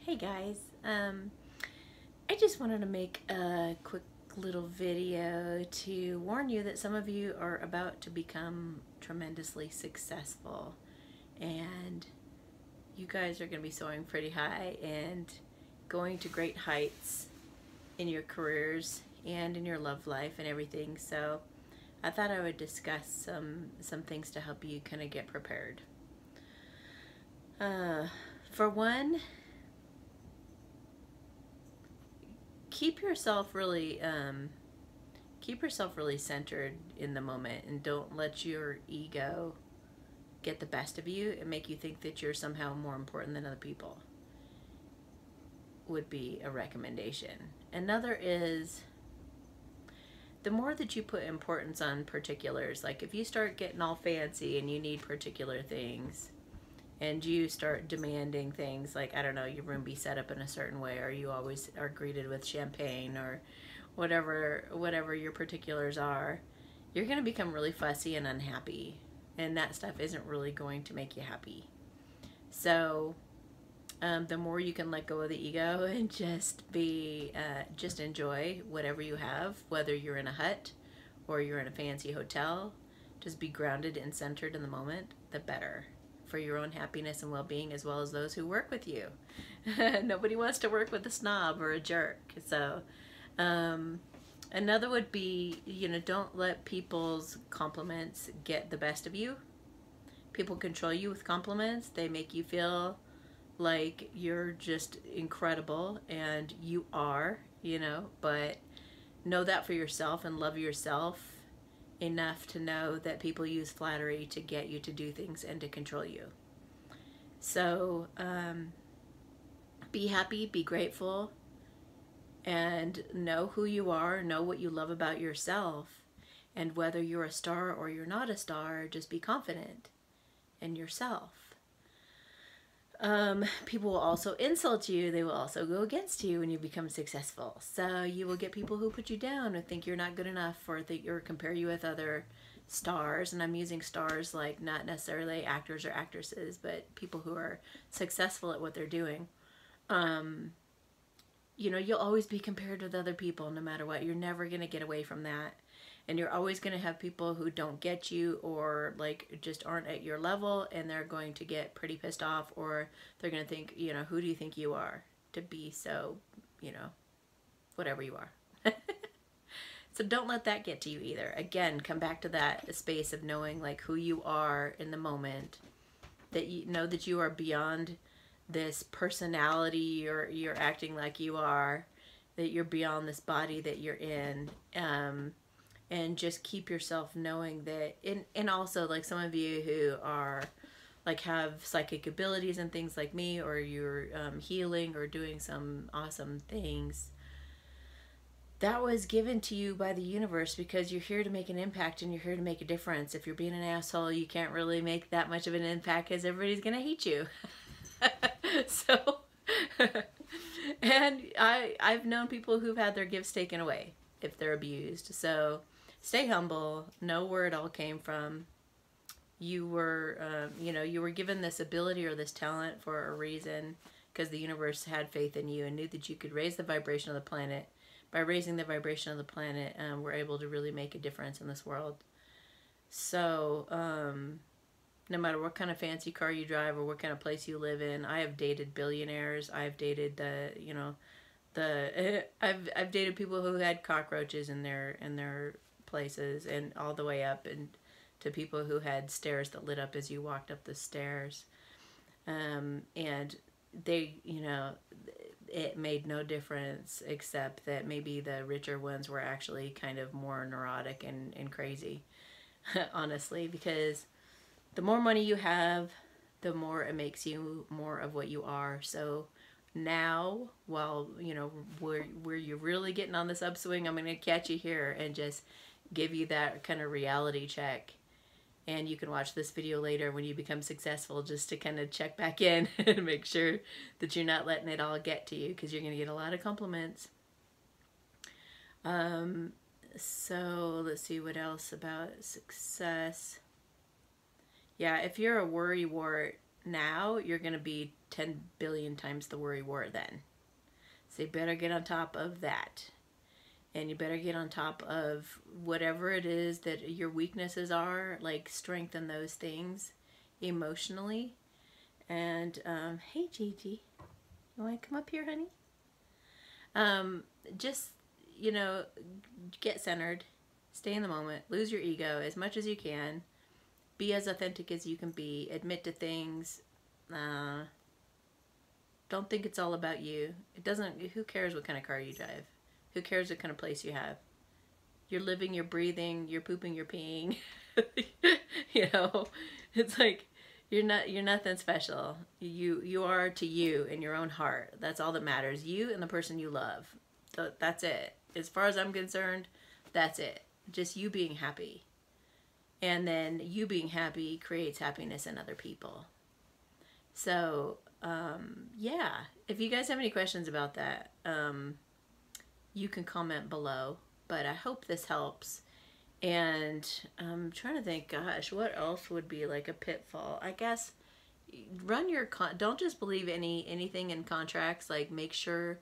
Hey guys, I just wanted to make a quick little video to warn you that some of you are about to become tremendously successful, and you guys are going to be soaring pretty high and going to great heights in your careers and in your love life and everything. So I thought I would discuss some things to help you kind of get prepared. For one, keep yourself really centered in the moment, and don't let your ego get the best of you and make you think that you're somehow more important than other people. Would be a recommendation. Another is, the more that you put importance on particulars, like if you start getting all fancy and you need particular things, and you start demanding things like, I don't know, your room be set up in a certain way, or you always are greeted with champagne, or whatever your particulars are, you're going to become really fussy and unhappy, and that stuff isn't really going to make you happy. So the more you can let go of the ego and just enjoy whatever you have, whether you're in a hut or you're in a fancy hotel, just be grounded and centered in the moment, the better, for your own happiness and well-being, as well as those who work with you. Nobody wants to work with a snob or a jerk. So another would be, don't let people's compliments get the best of you. People control you with compliments. They make you feel like you're just incredible, and you are, but know that for yourself and love yourself enough to know that people use flattery to get you to do things and to control you. So be happy, be grateful, and know who you are, know what you love about yourself, and whether you're a star or you're not a star, just be confident in yourself. People will also insult you. They will also go against you when you become successful. So you will get people who put you down and think you're not good enough, or think or compare you with other stars. And I'm using stars like not necessarily actors or actresses, but people who are successful at what they're doing. You'll always be compared with other people no matter what. You're never going to get away from that. And you're always going to have people who don't get you, or like just aren't at your level, and they're going to get pretty pissed off, or they're going to think, who do you think you are to be so, whatever you are. So don't let that get to you either. Again, come back to that space of knowing like who you are in the moment, that you know that you are beyond this personality you're acting like you are, that you're beyond this body that you're in. And just keep yourself knowing that, and also like some of you who are like have psychic abilities and things like me, or you're healing or doing some awesome things, that was given to you by the universe, because you're here to make an impact and you're here to make a difference. If you're being an asshole, you can't really make that much of an impact because everybody's gonna hate you. So and I've known people who've had their gifts taken away if they're abused. So stay humble, know where it all came from. You were, you were given this ability or this talent for a reason, because the universe had faith in you and knew that you could raise the vibration of the planet. By raising the vibration of the planet, we're able to really make a difference in this world. So, no matter what kind of fancy car you drive or what kind of place you live in, I have dated billionaires. I've dated I've dated people who had cockroaches in their places, and all the way up and to people who had stairs that lit up as you walked up the stairs. And they, it made no difference, except that maybe the richer ones were actually kind of more neurotic and crazy, honestly, because the more money you have, the more it makes you more of what you are. So now, while where you're really getting on this upswing, I'm going to catch you here and just give you that kind of reality check. And you can watch this video later when you become successful, just to kind of check back in and make sure that you're not letting it all get to you, because you're going to get a lot of compliments. So let's see what else about success. Yeah, if you're a worrywart now, you're going to be 10 billion times the worry wart then. So you better get on top of that. And you better get on top of whatever it is that your weaknesses are, like strengthen those things emotionally. And, hey Gigi, you want to come up here, honey? Just, you know, get centered, stay in the moment, lose your ego as much as you can, be as authentic as you can be, admit to things, don't think it's all about you. It doesn't, who cares what kind of car you drive? Who cares what kind of place you have? You're living, you're breathing, you're pooping, you're peeing. You know, it's like you're nothing special. You are to you in your own heart. That's all that matters. You and the person you love. That's it. As far as I'm concerned, that's it. Just you being happy. And then you being happy creates happiness in other people. So, yeah. If you guys have any questions about that, you can comment below, but I hope this helps. And I'm trying to think, gosh, what else would be like a pitfall? I guess run your don't just believe anything in contracts. Like, make sure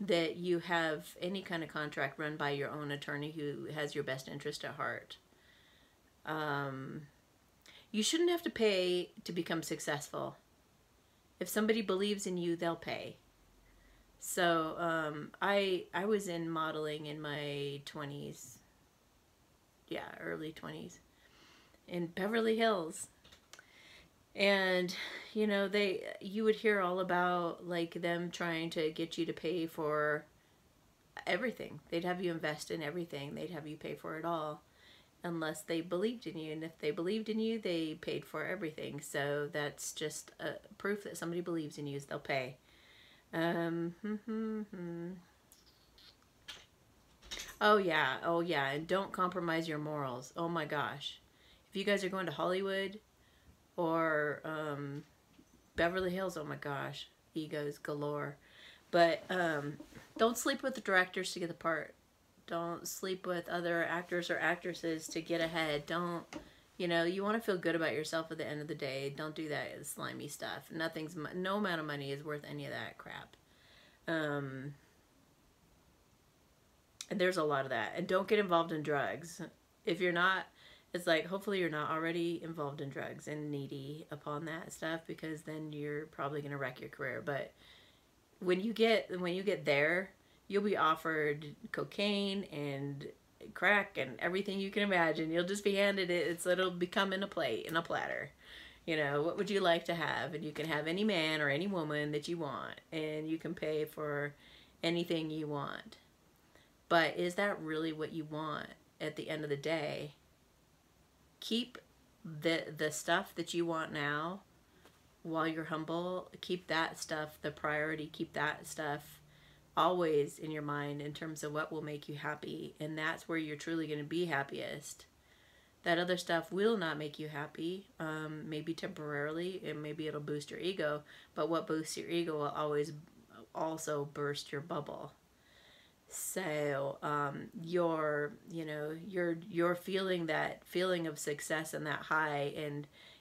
that you have any kind of contract run by your own attorney who has your best interest at heart. You shouldn't have to pay to become successful. If somebody believes in you, they'll pay. So, I was in modeling in my 20s. Yeah, early 20s. In Beverly Hills. And, you know, you would hear all about, like, them trying to get you to pay for everything. They'd have you invest in everything. They'd have you pay for it all. Unless they believed in you. And if they believed in you, they paid for everything. So that's just proof that somebody believes in you is they'll pay. Oh yeah, and don't compromise your morals. Oh my gosh. If you guys are going to Hollywood or Beverly Hills, oh my gosh, egos galore. But don't sleep with the directors to get the part. Don't sleep with other actors or actresses to get ahead. Don't, you know, you want to feel good about yourself at the end of the day. Don't do that slimy stuff. No amount of money is worth any of that crap. And there's a lot of that. And don't get involved in drugs. If you're not, it's like, hopefully you're not already involved in drugs and needy upon that stuff, because then you're probably going to wreck your career. But when you get there, you'll be offered cocaine and crack and everything you can imagine. You'll just be handed it. It'll become in a plate, in a platter. You know, what would you like to have? And you can have any man or any woman that you want. And you can pay for anything you want. But is that really what you want at the end of the day? Keep the stuff that you want now while you're humble. Keep that stuff the priority. Keep that stuff always in your mind in terms of what will make you happy. And that's where you're truly going to be happiest. That other stuff will not make you happy, maybe temporarily, and maybe it'll boost your ego. But what boosts your ego will always also burst your bubble. So you're feeling that feeling of success and that high,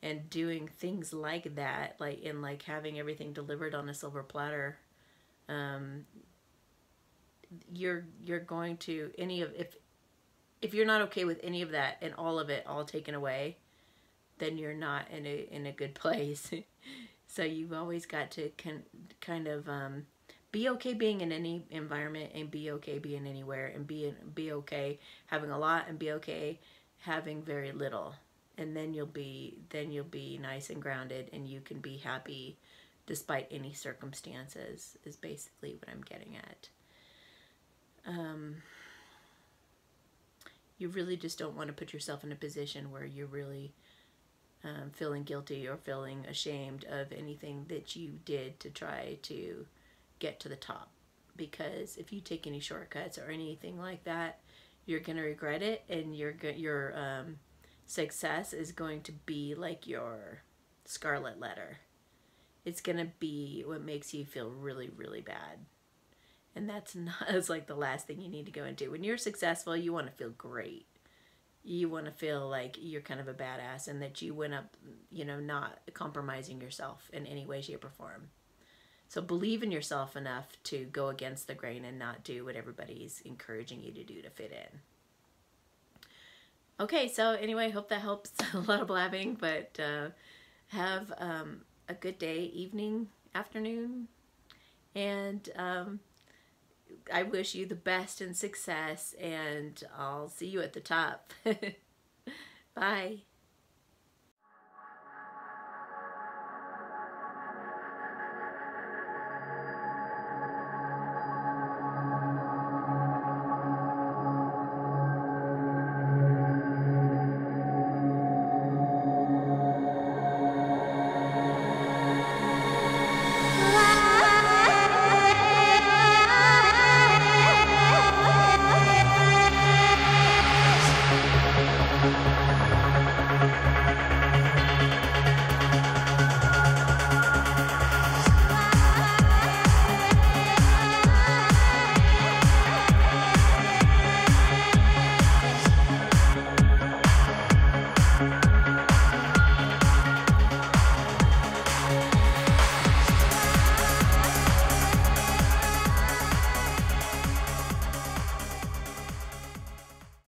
and doing things like that, like having everything delivered on a silver platter. You're going to if you're not okay with any of that and all of it all taken away, then you're not in a good place. So you've always got to kind of be okay being in any environment, and be okay being anywhere, and be okay having a lot, and be okay having very little. And then you'll be nice and grounded, and you can be happy despite any circumstances, is basically what I'm getting at. You really just don't want to put yourself in a position where you're really feeling guilty or feeling ashamed of anything that you did to try to get to the top. Because if you take any shortcuts or anything like that, you're going to regret it, and your success is going to be like your scarlet letter. It's going to be what makes you feel really, really bad. And that's like the last thing you need to go into. When you're successful, you want to feel great. You want to feel like you're kind of a badass, and that you went up, not compromising yourself in any way, shape, or form. So believe in yourself enough to go against the grain and not do what everybody's encouraging you to do to fit in. Okay, so anyway, hope that helps. A lot of blabbing, but have a good day, evening, afternoon, and I wish you the best and success, and I'll see you at the top. Bye.